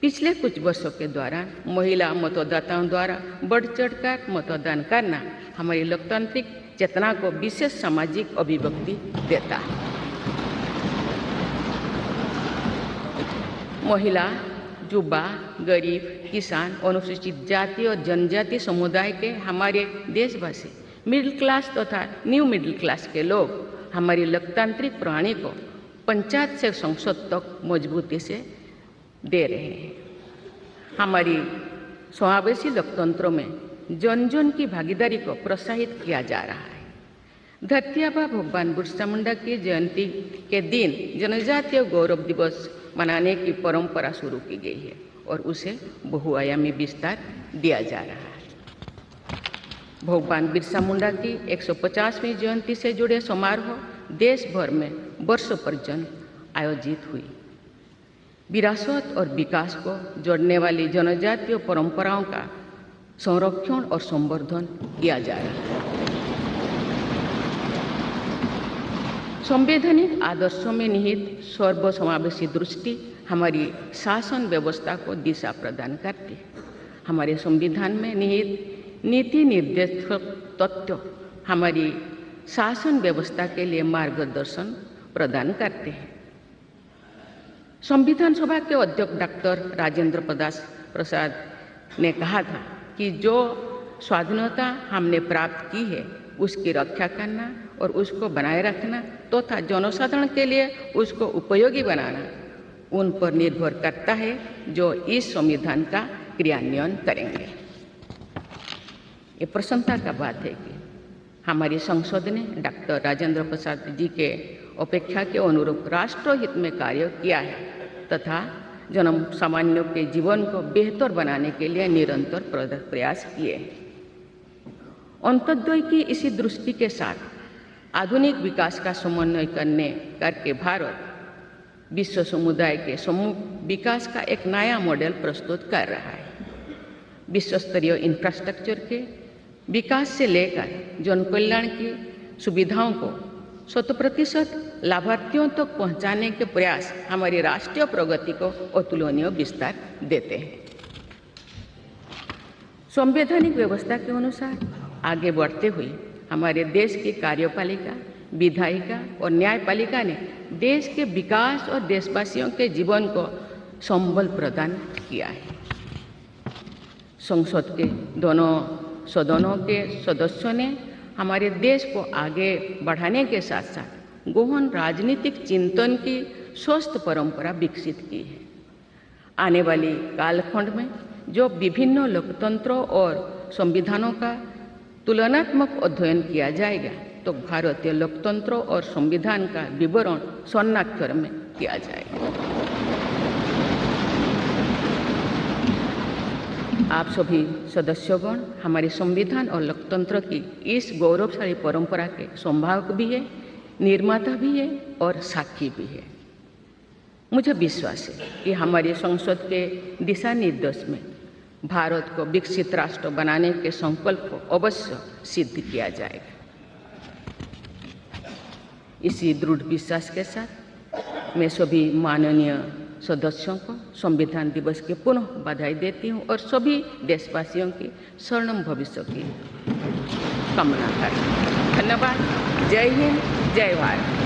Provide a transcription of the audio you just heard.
पिछले कुछ वर्षों के दौरान महिला मतदाताओं द्वारा बढ़ चढ़कर मतदान करना हमारी लोकतांत्रिक चेतना को विशेष सामाजिक अभिव्यक्ति देता है। महिला, युवा, गरीब, किसान, अनुसूचित जाति और जनजाति समुदाय के हमारे देशवासी, मिडिल क्लास तथा न्यू मिडिल क्लास के लोग हमारी लोकतांत्रिक प्रणाली को पंचायत से संसद तक मजबूती से दे रहे हैं। हमारी समावेशी लोकतंत्रों में जन जन की भागीदारी को प्रोत्साहित किया जा रहा है। धरती आबा भगवान बिरसा मुंडा की जयंती के दिन जनजातीय गौरव दिवस मनाने की परंपरा शुरू की गई है और उसे बहुआयामी विस्तार दिया जा रहा है। भगवान बिरसा मुंडा की 150वीं जयंती से जुड़े समारोह देश भर में वर्षों पर्यंत आयोजित हुई। विरासत और विकास को जोड़ने वाली जनजातीय परंपराओं का संरक्षण और संवर्धन किया जा रहा है। संवैधानिक आदर्शों में निहित सर्वसमावेशी दृष्टि हमारी शासन व्यवस्था को दिशा प्रदान करती है। हमारे संविधान में निहित नीति निर्देशक तत्व हमारी शासन व्यवस्था के लिए मार्गदर्शन प्रदान करते हैं। संविधान सभा के अध्यक्ष डॉक्टर राजेंद्र प्रसाद ने कहा था कि जो स्वाधीनता हमने प्राप्त की है उसकी रक्षा करना और उसको बनाए रखना तथा जनसाधारण के लिए उसको उपयोगी बनाना उन पर निर्भर करता है जो इस संविधान का क्रियान्वयन करेंगे। ये प्रसन्नता का बात है कि हमारी संसद ने डॉक्टर राजेंद्र प्रसाद जी के अपेक्षा के अनुरूप राष्ट्रहित में कार्य किया है तथा जन सामान्यों के जीवन को बेहतर बनाने के लिए निरंतर प्रयास किए हैं। अंत्योदय की इसी दृष्टि के साथ आधुनिक विकास का समन्वय करके भारत विश्व समुदाय के सम्मुख विकास का एक नया मॉडल प्रस्तुत कर रहा है। विश्व स्तरीय इंफ्रास्ट्रक्चर के विकास से लेकर जन कल्याण की सुविधाओं को 100% लाभार्थियों तक पहुंचाने के प्रयास हमारी राष्ट्रीय प्रगति को अतुलनीय विस्तार देते हैं। संवैधानिक व्यवस्था के अनुसार आगे बढ़ते हुए हमारे देश की कार्यपालिका, विधायिका और न्यायपालिका ने देश के विकास और देशवासियों के जीवन को संबल प्रदान किया है। संसद के दोनों सदनों के सदस्यों ने हमारे देश को आगे बढ़ाने के साथ साथ गहन राजनीतिक चिंतन की स्वस्थ परंपरा विकसित की है। आने वाली कालखंड में जो विभिन्न लोकतंत्रों और संविधानों का तुलनात्मक अध्ययन किया जाएगा तो भारतीय लोकतंत्र और संविधान का विवरण स्वर्णाक्षर में किया जाएगा। आप सभी सदस्यगण हमारे संविधान और लोकतंत्र की इस गौरवशाली परंपरा के संभावक भी है, निर्माता भी है और साक्षी भी है। मुझे विश्वास है कि हमारी संसद के दिशा निर्देश में भारत को विकसित राष्ट्र बनाने के संकल्प को अवश्य सिद्ध किया जाएगा। इसी दृढ़ विश्वास के साथ मैं सभी माननीय सदस्यों को संविधान दिवस की पुनः बधाई देती हूँ और सभी देशवासियों की स्वर्णिम भविष्य की कामना करती हूँ। धन्यवाद। जय हिंद, जय भारत।